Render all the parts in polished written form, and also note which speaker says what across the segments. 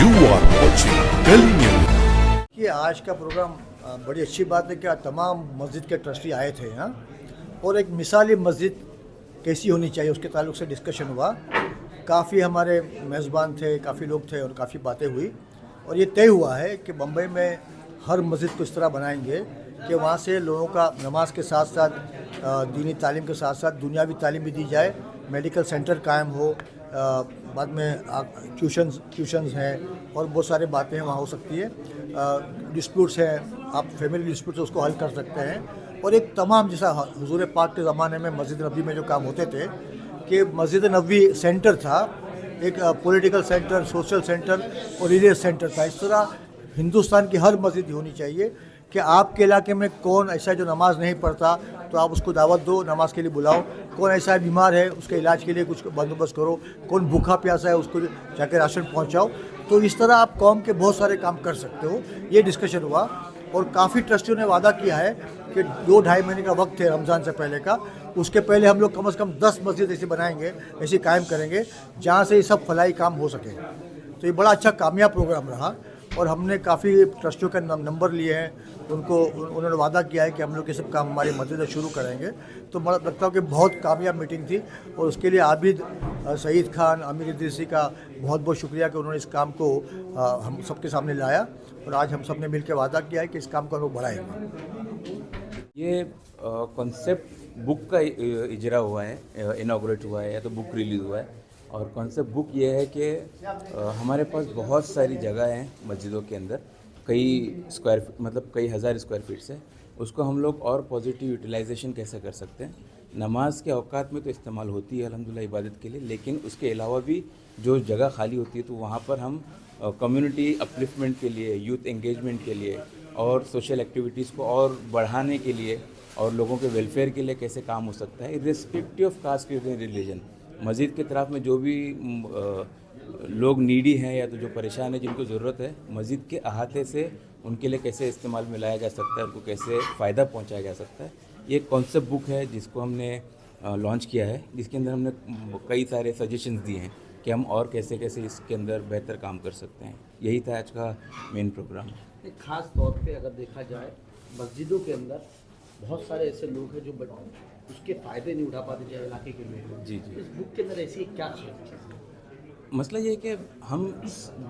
Speaker 1: You are watching Delhi News.
Speaker 2: कि आज का प्रोग्राम बड़ी अच्छी बात है कि आज तमाम मस्जिद के ट्रस्टी आए थे यहाँ और एक मिसाली मस्जिद कैसी होनी चाहिए उसके ताल्लुक से डिस्कशन हुआ। काफ़ी हमारे मेज़बान थे, काफ़ी लोग थे और काफ़ी बातें हुई और ये तय हुआ है कि बम्बई में हर मस्जिद को इस तरह बनाएंगे कि वहाँ से लोगों का नमाज के साथ साथ दीनी तालीम के साथ साथ दुनियावी तालीम भी दी जाए, मेडिकल सेंटर कायम हो, बाद में ट्यूशन्स हैं और बहुत सारी बातें वहाँ हो सकती है। डिस्प्यूट्स हैं, आप फैमिली डिस्प्यूट्स उसको हल कर सकते हैं। और एक तमाम जैसा हुजूर पाक के ज़माने में मस्जिद नबी में जो काम होते थे कि मस्जिद नबी सेंटर था, एक पॉलिटिकल सेंटर, सोशल सेंटर और रिलीजियस सेंटर था। इस तरह हिंदुस्तान की हर मस्जिद होनी चाहिए कि आपके इलाके में कौन ऐसा है जो नमाज नहीं पढ़ता तो आप उसको दावत दो, नमाज के लिए बुलाओ। कौन ऐसा है बीमार है उसके इलाज के लिए कुछ बंदोबस्त करो। कौन भूखा प्यासा है उसको जाके राशन पहुंचाओ। तो इस तरह आप कौम के बहुत सारे काम कर सकते हो। ये डिस्कशन हुआ और काफ़ी ट्रस्टियों ने वादा किया है कि 2-2.5 महीने का वक्त है रमज़ान से पहले का, उसके पहले हम लोग कम से कम 10 मस्जिद ऐसे बनाएंगे, ऐसे कायम करेंगे जहाँ से ये सब फलाई काम हो सके। तो ये बड़ा अच्छा कामयाब प्रोग्राम रहा और हमने काफ़ी ट्रस्टियों का नंबर लिए हैं। उन्होंने वादा किया है कि हम लोग ये सब काम हमारी मस्जिद शुरू करेंगे। तो मुझे लगता है कि बहुत कामयाब मीटिंग थी और उसके लिए आबिद सईद खान, अमीर इदरीसी का बहुत बहुत शुक्रिया कि उन्होंने इस काम को हम सबके सामने लाया और आज हम सब ने मिलकर वादा किया है कि इस काम को हम लोग बढ़ाएंगे।
Speaker 3: ये कॉन्सेप्ट बुक का इजरा हुआ है, इनॉग्रेट हुआ है या तो बुक रिलीज़ हुआ है। और कॉन्सेप्ट बुक ये है कि हमारे पास बहुत सारी जगह हैं मस्जिदों के अंदर, कई हज़ार स्क्वायर फीट से, उसको हम लोग और पॉजिटिव यूटिलाइजेशन कैसे कर सकते हैं। नमाज के औकात में तो इस्तेमाल होती है अल्हम्दुलिल्लाह इबादत के लिए, लेकिन उसके अलावा भी जो जगह खाली होती है तो वहाँ पर हम कम्युनिटी अपलिफ्टमेंट के लिए, यूथ एंगेजमेंट के लिए और सोशल एक्टिविटीज़ को और बढ़ाने के लिए और लोगों के वेलफेयर के लिए कैसे काम हो सकता है, इर्रेस्पेक्टिव ऑफ कास्ट, रिलीजन। मस्जिद के तरफ में जो भी लोग नीडी हैं या तो जो परेशान हैं, जिनको ज़रूरत है, मस्जिद के अहाते से उनके लिए कैसे इस्तेमाल में लाया जा सकता है, उनको कैसे फ़ायदा पहुंचाया जा सकता है। ये कॉन्सेप्ट बुक है जिसको हमने लॉन्च किया है, जिसके अंदर हमने कई सारे सजेशंस दिए हैं कि हम और कैसे कैसे इसके अंदर बेहतर काम कर सकते हैं। यही था आज का मेन प्रोग्राम।
Speaker 4: एक ख़ास तौर पे अगर देखा जाए मस्जिदों के अंदर बहुत सारे ऐसे लोग हैं जो उसके फ़ायदे नहीं उठा पाते चाहे इलाके के लोग।
Speaker 3: जी।
Speaker 4: इस बुक के अंदर ऐसी क्या है?
Speaker 3: मसला ये है कि हम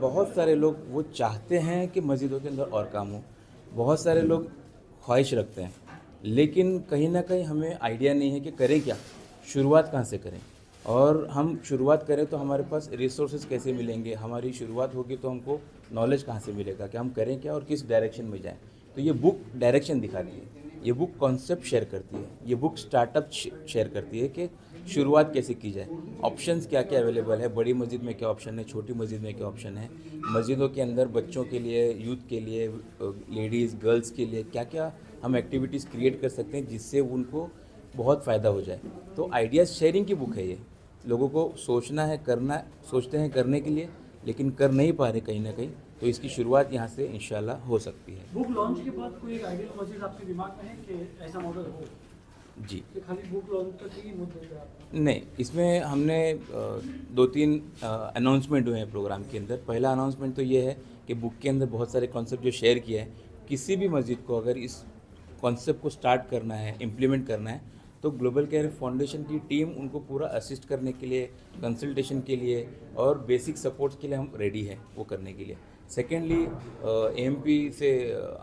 Speaker 3: बहुत सारे लोग वो चाहते हैं कि मस्जिदों के अंदर और काम हो, बहुत सारे लोग ख्वाहिश रखते हैं, लेकिन कहीं ना कहीं हमें आइडिया नहीं है कि करें क्या, शुरुआत कहाँ से करें। और हम शुरुआत करें तो हमारे पास रिसोर्सेज कैसे मिलेंगे, हमारी शुरुआत होगी तो हमको नॉलेज कहाँ से मिलेगा कि हम करें क्या और किस डायरेक्शन में जाएं। तो ये बुक डायरेक्शन दिखाती है, ये बुक कॉन्सेप्ट शेयर करती है, ये बुक स्टार्टअप शेयर करती है कि शुरुआत कैसे की जाए, ऑप्शंस क्या क्या अवेलेबल है, बड़ी मस्जिद में क्या ऑप्शन है, छोटी मस्जिद में क्या ऑप्शन है, मस्जिदों के अंदर बच्चों के लिए, यूथ के लिए, लेडीज़ गर्ल्स के लिए क्या क्या हम एक्टिविटीज़ क्रिएट कर सकते हैं जिससे उनको बहुत फ़ायदा हो जाए। तो आइडियाज़ शेयरिंग की बुक है ये। लोगों को सोचना है, सोचते हैं करने के लिए, लेकिन कर नहीं पा रहे कहीं ना कहीं, तो इसकी शुरुआत यहाँ से इंशाल्लाह हो सकती है।
Speaker 5: बुक लॉन्च के बाद कोई एक आइडियल मस्जिद आपके दिमाग में है कि ऐसा मॉडल हो?
Speaker 3: जी,
Speaker 5: कि खाली बुक लॉन्च तक ही मुद्दे पे आप?
Speaker 3: नहीं, इसमें हमने 2-3 अनाउंसमेंट हुए हैं प्रोग्राम के अंदर। पहला अनाउंसमेंट तो ये है कि बुक के अंदर बहुत सारे कॉन्सेप्ट जो शेयर किए हैं, किसी भी मस्जिद को अगर इस कॉन्सेप्ट को स्टार्ट करना है, इम्प्लीमेंट करना है, तो ग्लोबल केयर फाउंडेशन की टीम उनको पूरा असिस्ट करने के लिए, कंसल्टेशन के लिए और बेसिक सपोर्ट के लिए हम रेडी हैं वो करने के लिए। सेकेंडली, एमपी से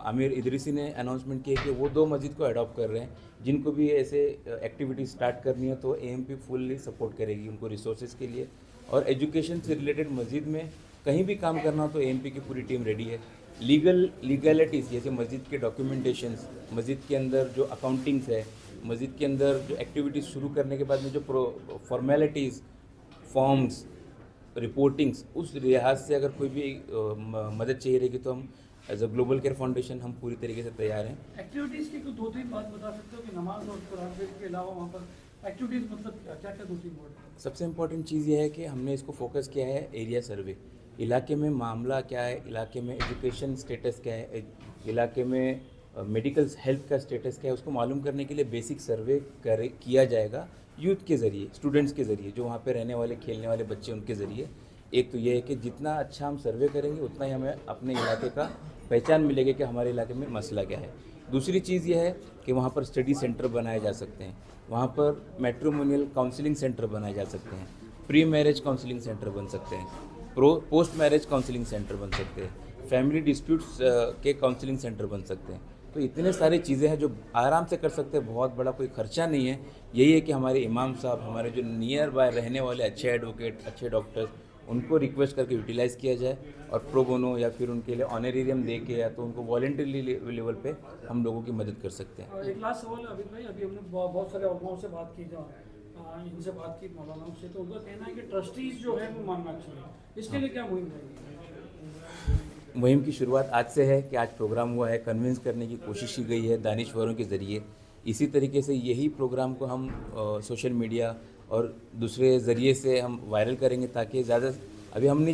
Speaker 3: आमिर इदरीसी ने अनाउंसमेंट किया कि वो 2 मस्जिद को अडॉप्ट कर रहे हैं, जिनको भी ऐसे एक्टिविटी स्टार्ट करनी है तो एमपी फुल्ली सपोर्ट करेगी उनको रिसोर्सेज के लिए। और एजुकेशन से रिलेटेड मस्जिद में कहीं भी काम करना हो तो एमपी की पूरी टीम रेडी है। लीगलिटीज़ जैसे मस्जिद के डॉक्यूमेंटेशंस, मस्जिद के अंदर जो अकाउंटिंग्स है, मस्जिद के अंदर जो एक्टिविटीज़ शुरू करने के बाद में जो फॉर्मेलिटीज़, फॉर्म्स, रिपोर्टिंग्स, उस लिहाज से अगर कोई भी मदद चाहिए रहेगी तो हम as a Global Care Foundation हम पूरी तरीके से तैयार हैं।
Speaker 5: एक्टिविटीज़ की कोई 2-3 बात बता सकते हो कि नमाज और कुरान के अलावा वहाँ पर एक्टिविटीज़ मतलब क्या क्या 2-3 वर्ड?
Speaker 3: सबसे इम्पोर्टेंट चीज़ ये है कि हमने इसको फोकस किया है एरिया सर्वे, इलाके में मामला क्या है, इलाके में एजुकेशन स्टेटस क्या है, इलाके में मेडिकल हेल्थ का स्टेटस क्या है, उसको मालूम करने के लिए बेसिक सर्वे किया जाएगा यूथ के ज़रिए, स्टूडेंट्स के ज़रिए, जो वहाँ पे रहने वाले खेलने वाले बच्चे उनके ज़रिए। एक तो ये है कि जितना अच्छा हम सर्वे करेंगे उतना ही हमें अपने इलाके का पहचान मिलेगी कि हमारे इलाके में मसला क्या है। दूसरी चीज़ ये है कि वहाँ पर स्टडी सेंटर बनाए जा सकते हैं, वहाँ पर मैट्रिमोनियल काउंसलिंग सेंटर बनाए जा सकते हैं, प्री मैरिज काउंसलिंग सेंटर बन सकते हैं, पोस्ट मैरिज काउंसलिंग सेंटर बन सकते हैं, फैमिली डिस्प्यूट्स के काउंसलिंग सेंटर बन सकते हैं। तो इतने सारी चीज़ें हैं जो आराम से कर सकते हैं, बहुत बड़ा कोई खर्चा नहीं है। यही है कि हमारे इमाम साहब, हमारे जो नियर बाय रहने वाले अच्छे एडवोकेट, अच्छे डॉक्टर्स, उनको रिक्वेस्ट करके यूटिलाइज़ किया जाए और प्रो बोनो या फिर उनके लिए ऑनरेरियम दे के या तो उनको वॉलंटरी लेवल पे हम लोगों की मदद कर सकते हैं।
Speaker 5: एक लास्ट सवाल है अभित भाई, अभी हमने बहुत सारे उलमाओं से बात की, जो इनसे बात की मौलानाओं से, तो उनका कहना है कि ट्रस्टीज जो है वो मानना चाहिए, इसके लिए क्या मुहिम रहेगी?
Speaker 3: मुहिम की शुरुआत आज से है कि आज प्रोग्राम हुआ है, कन्विंस करने की कोशिश की गई है दानिश्वरों के ज़रिए। इसी तरीके से यही प्रोग्राम को हम सोशल मीडिया और दूसरे ज़रिए से हम वायरल करेंगे ताकि ज़्यादा, अभी हम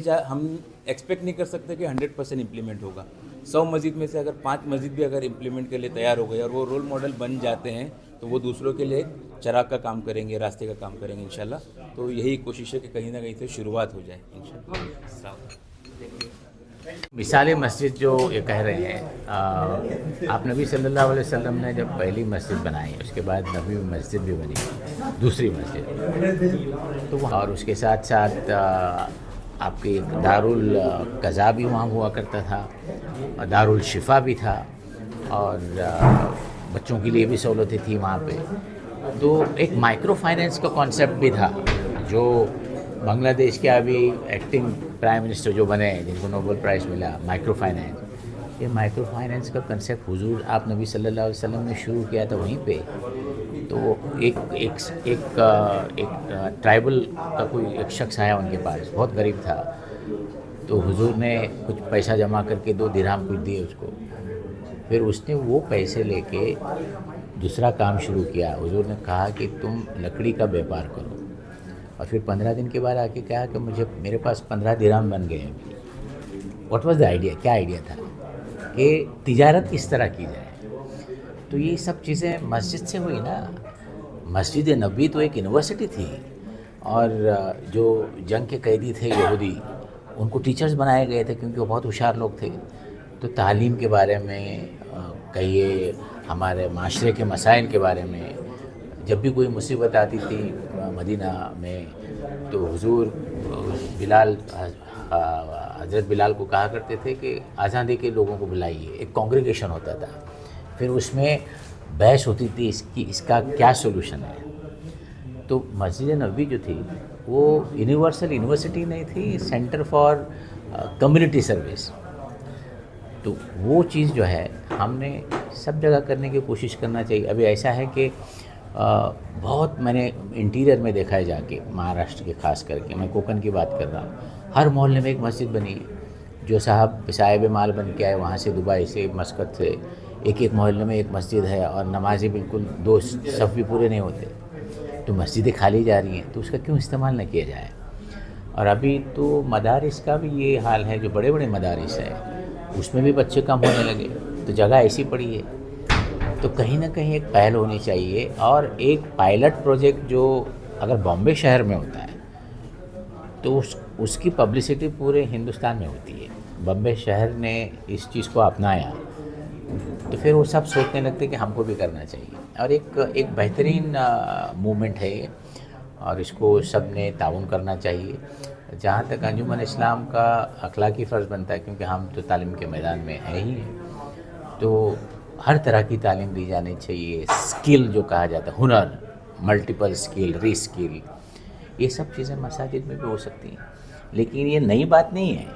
Speaker 3: एक्सपेक्ट नहीं कर सकते कि 100% इम्प्लीमेंट होगा। 100 मस्जिद में से अगर 5 मस्जिद भी अगर इम्प्लीमेंट के लिए तैयार हो गए और वो रोल मॉडल बन जाते हैं तो वो दूसरों के लिए एक चिराग का काम करेंगे, रास्ते का काम करेंगे इंशाल्लाह। तो यही कोशिश है कि कहीं ना कहीं से शुरुआत हो जाए इंशाल्लाह।
Speaker 6: मिसाल मस्जिद जो ये कह रहे हैं, आप नबी सल्लल्लाहु अलैहि वसल्लम ने जब पहली मस्जिद बनाई उसके बाद नबी मस्जिद भी बनी, दूसरी मस्जिद, तो और उसके साथ साथ आपके दारुल कज़ा भी वहाँ हुआ करता था, दारुल शिफा भी था और बच्चों के लिए भी सहूलतें थी वहाँ पे। तो एक माइक्रो फाइनेंस का कॉन्सेप्ट भी था जो बांग्लादेश के अभी एक्टिंग प्राइम मिनिस्टर जो बने, जिनको नोबेल प्राइज़ मिला, माइक्रो फाइनेंस, ये माइक्रो फाइनेंस का कंसेप्ट हुजूर आप नबी सल्लल्लाहु अलैहि वसल्लम ने शुरू किया था वहीं पे। तो एक ट्राइबल का कोई एक शख्स आया उनके पास, बहुत गरीब था, तो हुजूर ने कुछ पैसा जमा करके 2 दिरहम कुछ दिए उसको, फिर उसने वो पैसे लेके दूसरा काम शुरू किया। हुजूर ने कहा कि तुम लकड़ी का व्यापार करो, और फिर 15 दिन के बाद आके कहा कि मेरे पास 15 दिरहम बन गए हैं। व्हाट वाज द आइडिया, क्या आइडिया था कि तिजारत किस तरह की जाए। तो ये सब चीज़ें मस्जिद से हुई ना। मस्जिद नबी तो एक यूनिवर्सिटी थी, और जो जंग के कैदी थे यहूदी, उनको टीचर्स बनाए गए थे क्योंकि वो बहुत होशियार लोग थे। तो तालीम के बारे में कहिए, हमारे माशरे के मसाइल के बारे में, जब भी कोई मुसीबत आती थी मदीना में तो हुजूर बिलाल, हज़रत बिलाल को कहा करते थे कि आज़ादी के लोगों को बुलाइए। एक कांग्रेगेशन होता था, फिर उसमें बहस होती थी इसका क्या सोल्यूशन है। तो मस्जिद नबी जो थी वो यूनिवर्सल यूनिवर्सिटी नहीं थी, सेंटर फॉर कम्युनिटी सर्विस। तो वो चीज़ जो है हमने सब जगह करने की कोशिश करना चाहिए। अभी ऐसा है कि बहुत मैंने इंटीरियर में देखा है जाके, महाराष्ट्र के खास करके, मैं कोकण की बात कर रहा हूँ, हर मोहल्ले में एक मस्जिद बनी है। जो साहिब माल बन के आए वहाँ से, दुबई से, मस्कत से, एक मोहल्ले में एक मस्जिद है, और नमाज़ी बिल्कुल 2 सफ़ भी पूरे नहीं होते। तो मस्जिदें खाली जा रही हैं, तो उसका क्यों इस्तेमाल न किया जाए। और अभी तो मदारिस का भी ये हाल है, जो बड़े बड़े मदारिस हैं उसमें भी बच्चे कम होने लगे, तो जगह ऐसी पड़ी है। तो कहीं ना कहीं एक पहल होनी चाहिए, और एक पायलट प्रोजेक्ट जो अगर बॉम्बे शहर में होता है तो उसकी पब्लिसिटी पूरे हिंदुस्तान में होती है। बॉम्बे शहर ने इस चीज़ को अपनाया तो फिर वो सब सोचने लगते कि हमको भी करना चाहिए। और एक बेहतरीन मूवमेंट है ये, और इसको सब ने ताउन करना चाहिए। जहाँ तक अंजुमन इस्लाम का अखलाकी फ़र्ज़ बनता है, क्योंकि हम तो तालीम के मैदान में हैं ही, तो हर तरह की तालीम दी जानी चाहिए। स्किल जो कहा जाता है, हुनर, मल्टीपल स्किल, रीस्किल, ये सब चीज़ें मसाजिद में भी हो सकती हैं। लेकिन ये नई बात नहीं है।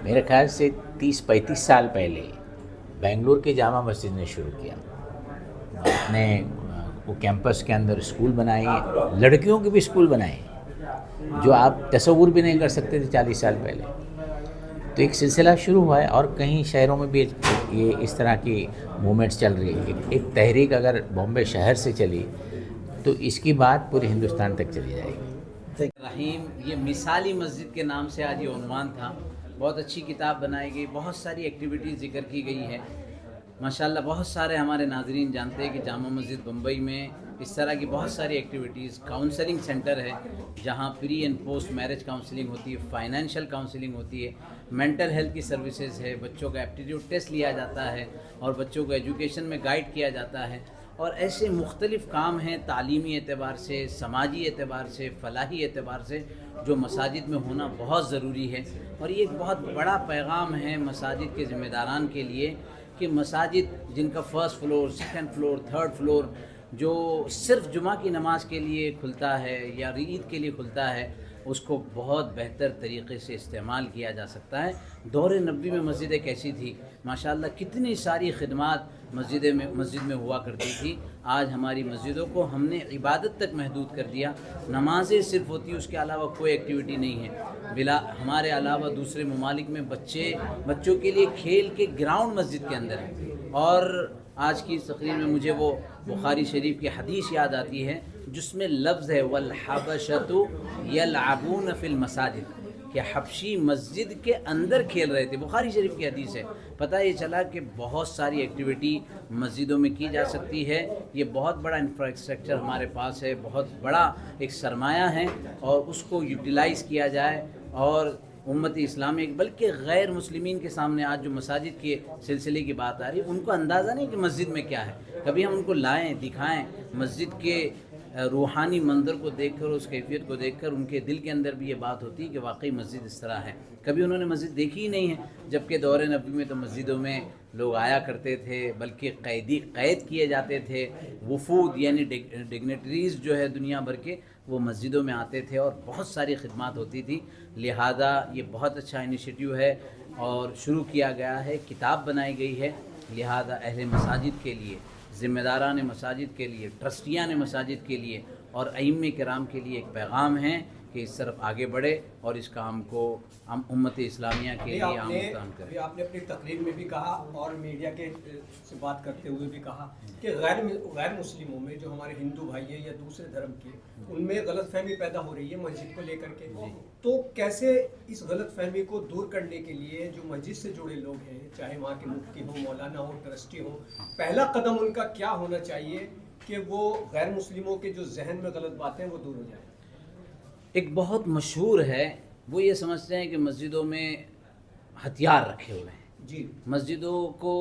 Speaker 6: मेरे ख्याल से 30-35 साल पहले बेंगलुरु के जामा मस्जिद ने शुरू किया। अपने वो कैंपस के अंदर स्कूल बनाए, लड़कियों के भी स्कूल बनाए, जो आप तसव्वुर भी नहीं कर सकते थे 40 साल पहले। तो एक सिलसिला शुरू हुआ है, और कहीं शहरों में भी ये इस तरह की मूवमेंट्स चल रही है। एक तहरीक अगर बॉम्बे शहर से चली तो इसकी बात पूरे हिंदुस्तान तक चली जाएगी।
Speaker 4: रहीम, ये मिसाली मस्जिद के नाम से आज ये उन्वान था। बहुत अच्छी किताब बनाई गई, बहुत सारी एक्टिविटीज़ जिक्र की गई है। माशाल्लाह बहुत सारे हमारे नाज़रीन जानते हैं कि जामा मस्जिद बम्बई में
Speaker 7: इस तरह की बहुत सारी एक्टिविटीज़, काउंसलिंग सेंटर है जहाँ pre and post marriage counselling होती है, फाइनेंशियल काउंसलिंग होती है, मेंटल हेल्थ की सर्विसेज है, बच्चों का एप्टीट्यूड टेस्ट लिया जाता है और बच्चों को एजुकेशन में गाइड किया जाता है। और ऐसे मुख्तलिफ़ काम हैं तालीमी एतबार से, समाजी एतबार से, फलाही एतबार से, जो मसाजिद में होना बहुत ज़रूरी है। और ये एक बहुत बड़ा पैगाम है मसाजिद के ज़िम्मेदारान के लिए कि मसाजिद जिनका first floor, second floor, third floor जो सिर्फ जुमा की नमाज के लिए खुलता है या ईद के लिए खुलता है, उसको बहुत बेहतर तरीके से इस्तेमाल किया जा सकता है। दौर नबी में मस्जिद एक ऐसी थी, माशाअल्लाह कितनी सारी खिदमात मस्जिद में हुआ करती थी। आज हमारी मस्जिदों को हमने इबादत तक महदूद कर दिया, नमाजें सिर्फ होती, उसके अलावा कोई एक्टिविटी नहीं है। बिला हमारे अलावा दूसरे ममालिक में बच्चों के लिए खेल के ग्राउंड मस्जिद के अंदर है। और आज की तकरीर में मुझे वो बुखारी शरीफ की हदीस याद आती है जिसमें लफ्ज़ है वल हबशतु यलअबून फिल मसाजिद, कि हबशी मस्जिद के अंदर खेल रहे थे। बुखारी शरीफ की हदीस है। पता ये चला कि बहुत सारी एक्टिविटी मस्जिदों में की जा सकती है। ये बहुत बड़ा इंफ्रास्ट्रक्चर हमारे पास है, बहुत बड़ा एक सरमाया है, और उसको यूटिलाइज़ किया जाए। और उम्मत इस्लामी बल्कि गैर मुस्लिमीन के सामने आज जो मसाजिद के सिलसिले की बात आ रही है, उनको अंदाज़ा नहीं कि मस्जिद में क्या है। कभी हम उनको लाएं, दिखाएं, मस्जिद के रूहानी मंजर को देखकर, उस कैफियत को देखकर उनके दिल के अंदर भी ये बात होती है कि वाकई मस्जिद इस तरह है। कभी उन्होंने मस्जिद देखी ही नहीं है, जबकि दौर नबी में तो मस्जिदों में लोग आया करते थे, बल्कि कैद किए जाते थे। वफूद यानी डिग्नेटरीज़ जो है दुनिया भर के, वो मस्जिदों में आते थे और बहुत सारी खिदमत होती थी। लिहाजा ये बहुत अच्छा इनिशिएटिव है और शुरू किया गया है, किताब बनाई गई है। लिहाजा अहले मसाजिद के लिए, ज़िम्मेदारान मसाजिद के लिए, ट्रस्टियान मसाजिद के लिए और अइम्मे किराम के लिए एक पैगाम है कि इस तरफ आगे बढ़े और इस काम को हम उम्मत इस्लामिया के लिए आम काम करें।
Speaker 8: अभी आपने अपनी तकरीर में भी कहा और मीडिया के से बात करते हुए भी कहा कि गैर मुस्लिमों में जो हमारे हिंदू भाई हैं या दूसरे धर्म के, उनमें गलतफहमी पैदा हो रही है मस्जिद को लेकर के। तो कैसे इस गलतफहमी को दूर करने के लिए जो मस्जिद से जुड़े लोग हैं, चाहे वहाँ के मुफ्ती हो, मौलाना हो, ट्रस्टी हो, पहला कदम उनका क्या होना चाहिए कि वो गैर मुस्लिमों के जो जहन में गलत बातें हैं वो दूर हो जाए?
Speaker 7: एक बहुत मशहूर है, वो ये समझते हैं कि मस्जिदों में हथियार रखे हुए हैं
Speaker 8: जी,
Speaker 7: मस्जिदों को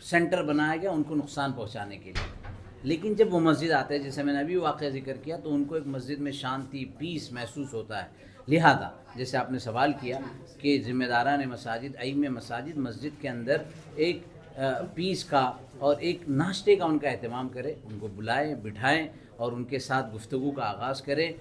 Speaker 7: सेंटर बनाया गया उनको नुकसान पहुंचाने के लिए। लेकिन जब वो मस्जिद आते हैं, जैसे मैंने अभी वाक़या जिक्र किया, तो उनको एक मस्जिद में शांति, पीस महसूस होता है। लिहाजा जैसे आपने सवाल किया कि ज़िम्मेदारान मसाजिद, अइम्मे मसाजिद मस्जिद के अंदर एक पीस का और एक नाश्ते का उनका एहतमाम करें, उनको बुलाएं, बिठाएं और उनके साथ गुफ्तगू का आगाज़ करें।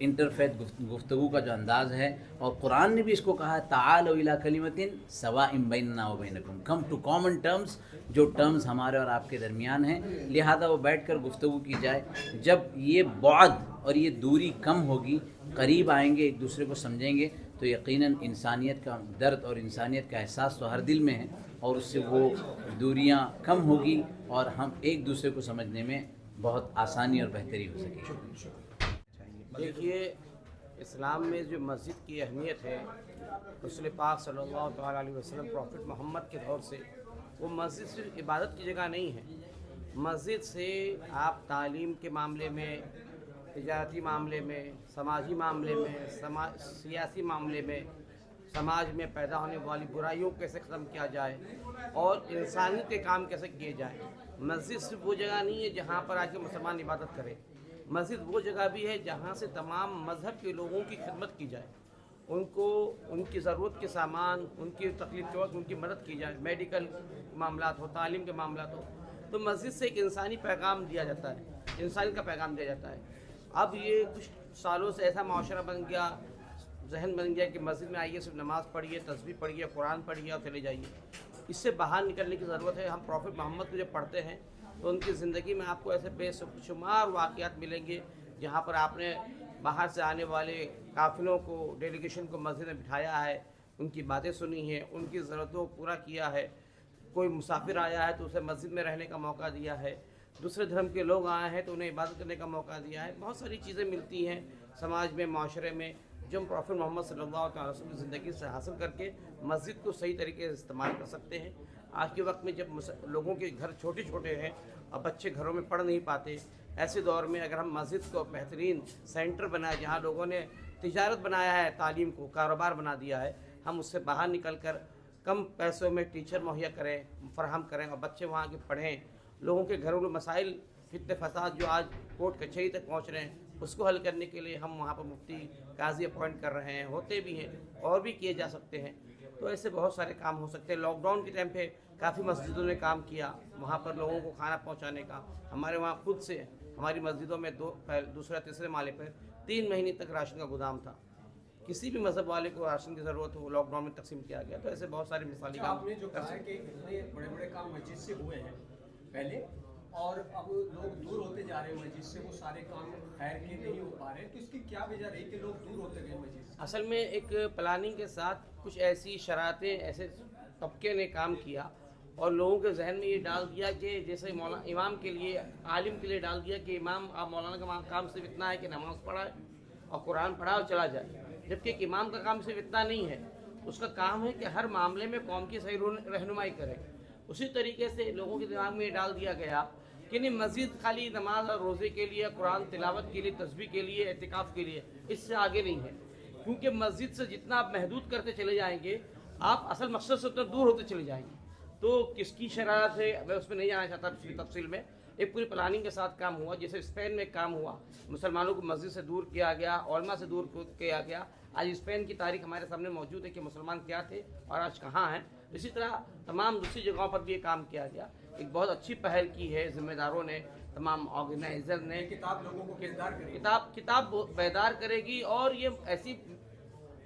Speaker 7: इंटरफेथ गुफ्तगू का जो अंदाज़ है, और कुरान ने भी इसको कहा है ताआलू इला कलिमतिन सवाइम बैनना व बैनकुम, कम टू कॉमन टर्म्स, जो टर्म्स हमारे और आपके दरमियान हैं। लिहाजा वो बैठकर गुफ्तगू की जाए। जब ये बुअद और ये दूरी कम होगी, करीब आएंगे, एक दूसरे को समझेंगे, तो यकीनन इंसानियत का दर्द और इंसानियत का एहसास तो हर दिल में है, और उससे वो दूरियां कम होगी और हम एक दूसरे को समझने में बहुत आसानी और बेहतरी हो सकेगी।
Speaker 4: देखिए, इस्लाम में जो मस्जिद की अहमियत है, रसूल पाक सल्लल्लाहु अलैहि वसल्लम, प्रॉफिट मोहम्मद के दौर से, वो मस्जिद सिर्फ इबादत की जगह नहीं है। मस्जिद से आप तालीम के मामले में, तिजारती मामले में, समाजी मामले में, सियासी मामले में, समाज में पैदा होने वाली बुराइयों को कैसे ख़त्म किया जाए और इंसानियत के काम कैसे किए जाए। मस्जिद सिर्फ वो जगह नहीं है जहाँ पर आके मुसलमान इबादत करें। मस्जिद वो जगह भी है जहाँ से तमाम मज़हब के लोगों की खिदमत की जाए, उनको उनकी ज़रूरत के सामान, उनकी तकलीफ़ के वक्त उनकी मदद की जाए, मेडिकल मामलात हो, तालीम के मामलात हो। तो मस्जिद से एक इंसानी पैगाम दिया जाता है, इंसानियत का पैगाम दिया जाता है। अब ये कुछ सालों से ऐसा माशरा बन गया, जहन बन गया कि मस्जिद में आइए, सिर्फ नमाज़ पढ़िए, तस्बीह पढ़िए, कुरान पढ़िए और चले जाइए। इससे बाहर निकलने की ज़रूरत है। हम प्रॉफिट मोहम्मद को जब पढ़ते हैं तो उनकी ज़िंदगी में आपको ऐसे बेशुमार वाक़यात मिलेंगे जहाँ पर आपने बाहर से आने वाले काफ़िलों को, डेलीगेशन को मस्जिद में बिठाया है, उनकी बातें सुनी हैं, उनकी ज़रूरतों को पूरा किया है। कोई मुसाफिर आया है तो उसे मस्जिद में रहने का मौका दिया है, दूसरे धर्म के लोग आए हैं तो उन्हें इबादत करने का मौका दिया है। बहुत सारी चीज़ें मिलती हैं समाज में, माशरे में, जो हम प्रॉफिट मोहम्मद सल्लल्लाहु अलैहि वसल्लम की ज़िंदगी से हासिल करके मस्जिद को सही तरीके से इस्तेमाल कर सकते हैं। आज के वक्त में जब लोगों के घर छोटे छोटे हैं और बच्चे घरों में पढ़ नहीं पाते, ایسے دور میں اگر ہم مسجد کو بہترین سینٹر بنائے جہاں لوگوں نے تجارت بنایا ہے، تعلیم کو کاروبار بنا دیا ہے، ہم اس سے باہر نکل کر کم پیسوں میں ٹیچر مہیا کریں، فراہم کریں اور بچے وہاں کے پڑھیں، لوگوں کے گھریلو مسائل فتنہ فساد جو آج کورٹ کچہری تک پہنچ رہے ہیں اس کو حل کرنے کے لیے ہم وہاں پر مفتی قاضی اپوائنٹ کر رہے ہیں، ہوتے بھی ہیں اور بھی کیے جا سکتے ہیں۔ تو ایسے بہت سارے کام ہو سکتے ہیں۔ لاک ڈاؤن کے ٹائم پہ کافی مسجدوں نے کام کیا، وہاں پر لوگوں کو کھانا پہنچانے کا۔ ہمارے وہاں خود سے ہماری مسجدوں میں دوسرے تیسرے مالے پر 3 مہینے تک راشن کا گودام تھا، کسی بھی مذہب والے کو راشن کی ضرورت ہو لاک ڈاؤن میں تقسیم کیا گیا۔ تو ایسے بہت سارے مثالی کام
Speaker 8: آپ نے جو کہا ہے کہ اتنے بڑے بڑے کام مسجد سے ہوئے ہیں پہلے، اور اب لوگ دور ہوتے جا رہے ہیں مسجد سے، وہ سارے کام خیر کے نہیں ہو پا رہے ہیں، تو اس کی کیا وجہ رہی کہ لوگ دور ہوتے گئے مسجد سے؟
Speaker 4: اصل میں ایک پلاننگ کے ساتھ کچھ ایسی شرائطیں ایسے طبقے نے کام کیا اور لوگوں کے ذہن میں یہ ڈال دیا کہ جیسے امام کے لیے، عالم کے لیے ڈال دیا کہ امام آپ مولانا کا کام صرف اتنا ہے کہ نماز پڑھائے اور قرآن پڑھا اور چلا جائے، جبکہ ایک امام کا کام صرف اتنا نہیں ہے، اس کا کام ہے کہ ہر معاملے میں قوم کی صحیح رہنمائی کرے۔ اسی طریقے سے لوگوں کے دماغ میں یہ ڈال دیا گیا کہ نہیں مسجد خالی نماز اور روزے کے لیے، قرآن تلاوت کے لیے، تسبیح کے لیے، اعتکاف کے لیے، اس سے آگے نہیں ہے، کیونکہ مسجد سے جتنا آپ محدود کرتے چلے جائیں گے آپ اصل مقصد سے اتنا دور ہوتے چلے جائیں گے۔ تو کس کی شرائط ہے میں اس میں نہیں جانا چاہتا تفصیل میں، ایک پوری پلاننگ کے ساتھ کام ہوا، جیسے اسپین میں کام ہوا، مسلمانوں کو مسجد سے دور کیا گیا، علماء سے دور کیا گیا۔ آج اسپین کی تاریخ ہمارے سامنے موجود ہے کہ مسلمان کیا تھے اور آج کہاں ہیں۔ اسی طرح تمام دوسری جگہوں پر بھی یہ کام کیا گیا، ایک بہت اچھی پہل کی ہے ذمہ داروں نے، تمام آرگنائزر نے۔
Speaker 8: کتاب لوگوں کو بیدار کرے،
Speaker 4: کتاب بیدار کرے گی، اور یہ ایسی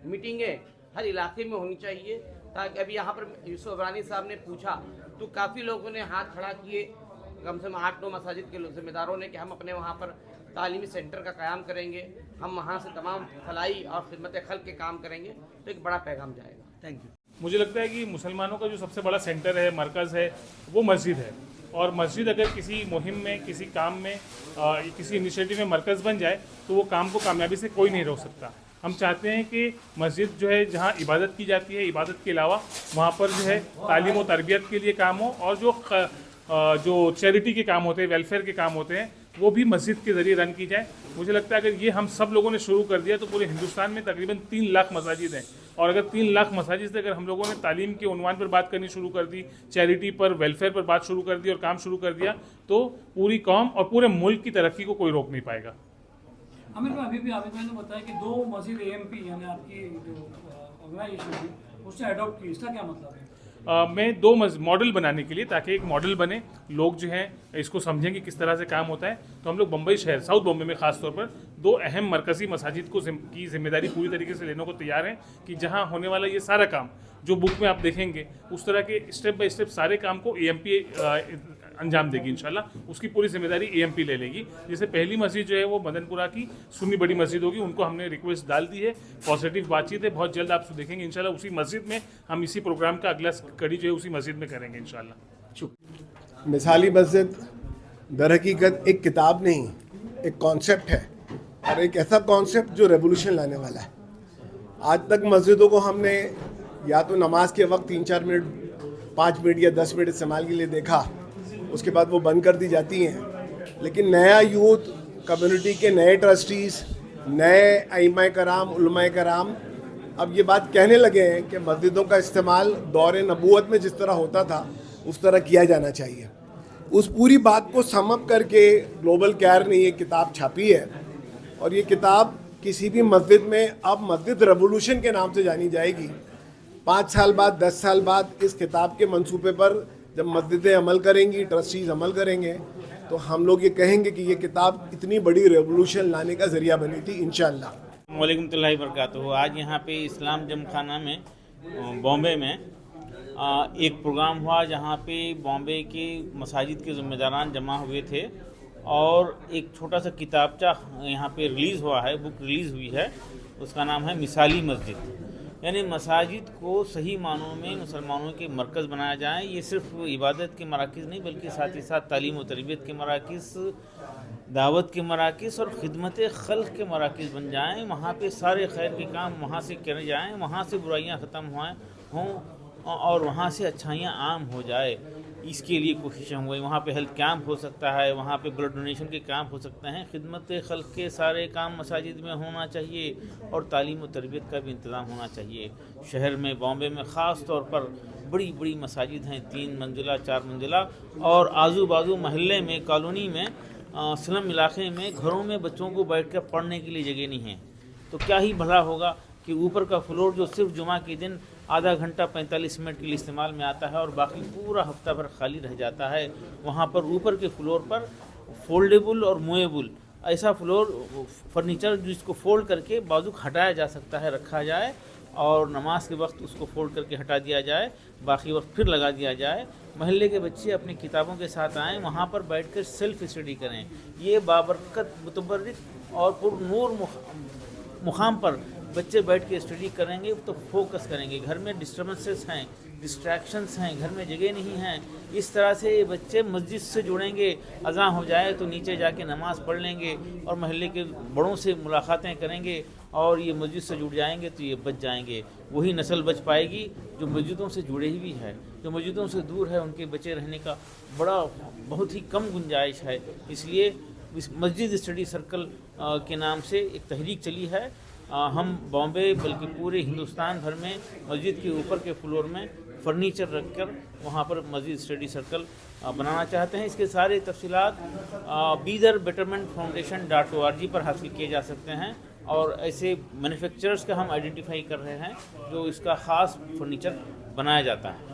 Speaker 4: میٹنگیں ہر علاقے میں ہونی چاہیے تاکہ ابھی یہاں پر یوسف ابرانی صاحب نے پوچھا تو کافی لوگوں نے ہاتھ کھڑا کیے، کم سے کم 8-9 مساجد کے ذمہ داروں نے، کہ ہم اپنے وہاں پر تعلیمی سینٹر کا قیام کریں گے، ہم وہاں سے تمام فلاحی اور خدمت خلق کے کام کریں گے، تو ایک بڑا پیغام جائے گا۔ Thank you.
Speaker 9: مجھے لگتا ہے کہ مسلمانوں کا جو سب سے بڑا سینٹر ہے، مرکز ہے، وہ مسجد ہے، اور مسجد اگر کسی مہم میں، کسی کام میں، کسی انیشیٹو میں مرکز بن جائے تو وہ کام کو کامیابی سے کوئی نہیں روک سکتا۔ ہم چاہتے ہیں کہ مسجد جو ہے جہاں عبادت کی جاتی ہے، عبادت کے علاوہ وہاں پر جو ہے تعلیم و تربیت کے لیے کام ہو، اور جو چیریٹی کے کام ہوتے ہیں، ویلفیئر کے کام ہوتے ہیں، وہ بھی مسجد کے ذریعے رن کی جائے۔ مجھے لگتا ہے اگر یہ ہم سب لوگوں نے شروع کر دیا تو پورے ہندوستان میں تقریباً 3 لاکھ مساجد ہیں، اور اگر 3 لاکھ مساجد سے اگر ہم لوگوں نے تعلیم کے عنوان پر بات کرنی شروع کر دی، چیریٹی پر، ویلفیئر پر بات شروع کر دی اور کام شروع کر دیا، تو پوری قوم اور پورے ملک کی ترقی کو کوئی روک نہیں پائے گا۔
Speaker 5: عامر بھائی، ابھی بھی عابد بھائی نے بتایا کہ 2 مسجد AMP یعنی آپ کی جو آرگنائزیشن تھی اس نے اڈاپٹ کی، اس کا کیا مطلب ہے؟
Speaker 9: میں 2 ماڈل بنانے کے لیے، تاکہ ایک ماڈل بنے، لوگ جو ہیں اس کو سمجھیں کہ کس طرح سے کام ہوتا ہے، تو ہم لوگ بمبئی شہر، ساؤتھ بمبئی میں خاص طور پر 2 اہم مرکزی مساجد کو کی ذمہ داری پوری طریقے سے لینے کو تیار ہیں، کہ جہاں ہونے والا یہ سارا کام جو بک میں آپ دیکھیں گے، اس طرح کے اسٹیپ بائی اسٹیپ سارے کام کو AMP انجام دے گی انشاءاللہ، اس کی پوری ذمہ داری AMP لے لے گی۔ جیسے پہلی مسجد جو ہے وہ مدن پورہ کی سنی بڑی مسجد ہوگی، ان کو ہم نے ریکویسٹ ڈال دی ہے، پازیٹیو بات چیت ہے، بہت جلد آپ دیکھیں گے انشاءاللہ اسی مسجد میں ہم اسی پروگرام کا اگلا کڑی جو ہے اسی مسجد میں کریں گے انشاءاللہ۔
Speaker 10: مثالی مسجد در حقیقت ایک کتاب نہیں، ایک کانسیپٹ ہے، اور ایک ایسا کانسیپٹ جو ریولوشن لانے والا ہے۔ آج تک مسجدوں کو ہم نے یا تو نماز کے وقت 3-4 منٹ، 5 منٹ یا 10 منٹ استعمال کے لیے دیکھا، اس کے بعد وہ بند کر دی جاتی ہیں، لیکن نیا یوتھ کمیونٹی کے نئے ٹرسٹیز، نئے ائمہ کرام، علماء کرام اب یہ بات کہنے لگے ہیں کہ مسجدوں کا استعمال دور نبوت میں جس طرح ہوتا تھا اس طرح کیا جانا چاہیے۔ اس پوری بات کو سم اپ کر کے گلوبل کیئر نے یہ کتاب چھاپی ہے، اور یہ کتاب کسی بھی مسجد میں اب مسجد ریولوشن کے نام سے جانی جائے گی۔ 5 سال بعد، 10 سال بعد اس کتاب کے منصوبے پر جب مسجدیں عمل کریں گی، ٹرسٹیز عمل کریں گے، تو ہم لوگ یہ کہیں گے کہ یہ کتاب اتنی بڑی ریولوشن لانے کا ذریعہ بنی تھی انشاءاللہ۔
Speaker 11: وعلیکم اللہ وبرکاتہ۔ آج یہاں پہ اسلام جم خانہ میں بامبے میں ایک پروگرام ہوا، جہاں پہ بامبے کے مساجد کے ذمہ داران جمع ہوئے تھے، اور ایک چھوٹا سا کتابچہ یہاں پہ ریلیز ہوا ہے، بک ریلیز ہوئی ہے، اس کا نام ہے مثالی مسجد۔ یعنی مساجد کو صحیح معنوں میں مسلمانوں کے مرکز بنایا جائے، یہ صرف عبادت کے مراکز نہیں بلکہ ساتھ ہی ساتھ تعلیم و تربیت کے مراکز، دعوت کے مراکز اور خدمت خلق کے مراکز بن جائیں۔ وہاں پہ سارے خیر کے کام وہاں سے کرے جائیں، وہاں سے برائیاں ختم ہوں، اور وہاں سے اچھائیاں عام ہو جائے، اس کے لیے کوششیں ہوں گی. وہاں پہ ہیلتھ کیمپ ہو سکتا ہے، وہاں پہ بلڈ ڈونیشن کے کیمپ ہو سکتے ہیں. خدمت خلق کے سارے کام مساجد میں ہونا چاہیے اور تعلیم و تربیت کا بھی انتظام ہونا چاہیے. شہر میں بامبے میں خاص طور پر بڑی بڑی مساجد ہیں، 3 منزلہ 4 منزلہ، اور آزو بازو محلے میں، کالونی میں، سلم علاقے میں گھروں میں بچوں کو بیٹھ کر پڑھنے کے لیے جگہ نہیں ہے. تو کیا ہی بھلا ہوگا کہ اوپر کا فلور جو صرف جمعہ کے دن آدھا گھنٹہ 45 منٹ کے لیے استعمال میں آتا ہے اور باقی پورا ہفتہ بھر خالی رہ جاتا ہے، وہاں پر اوپر کے فلور پر فولڈیبل اور موویبل ایسا فلور فرنیچر جس کو فولڈ کر کے بازو ہٹایا جا سکتا ہے، رکھا جائے اور نماز کے وقت اس کو فولڈ کر کے ہٹا دیا جائے، باقی وقت پھر لگا دیا جائے. محلے کے بچے اپنی کتابوں کے ساتھ آئیں، وہاں پر بیٹھ کر سیلف اسٹڈی کریں. یہ بابرکت، متبرک اور پر نور مقام پر بچے بیٹھ کے اسٹڈی کریں گے تو فوکس کریں گے. گھر میں ڈسٹربنسز ہیں، ڈسٹریکشنز ہیں، گھر میں جگہ نہیں ہیں. اس طرح سے یہ بچے مسجد سے جڑیں گے، اذان ہو جائے تو نیچے جا کے نماز پڑھ لیں گے اور محلے کے بڑوں سے ملاقاتیں کریں گے اور یہ مسجد سے جڑ جائیں گے تو یہ بچ جائیں گے. وہی نسل بچ پائے گی جو مسجدوں سے جڑے ہوئی ہے. جو مسجدوں سے دور ہے ان کے بچے رہنے کا بہت ہی کم گنجائش ہے. اس لیے مسجد اسٹڈی سرکل کے نام سے ایک تحریک چلی ہے. ہم بامبے بلکہ پورے ہندوستان بھر میں مسجد کے اوپر کے فلور میں فرنیچر رکھ کر وہاں پر مسجد اسٹڈی سرکل بنانا چاہتے ہیں. اس کے سارے تفصیلات بیدر بیٹرمنٹ فاؤنڈیشن.org پر حاصل کیے جا سکتے ہیں اور ایسے مینوفیکچررز کا ہم آئیڈینٹیفائی کر رہے ہیں جو اس کا خاص فرنیچر بنایا جاتا ہے.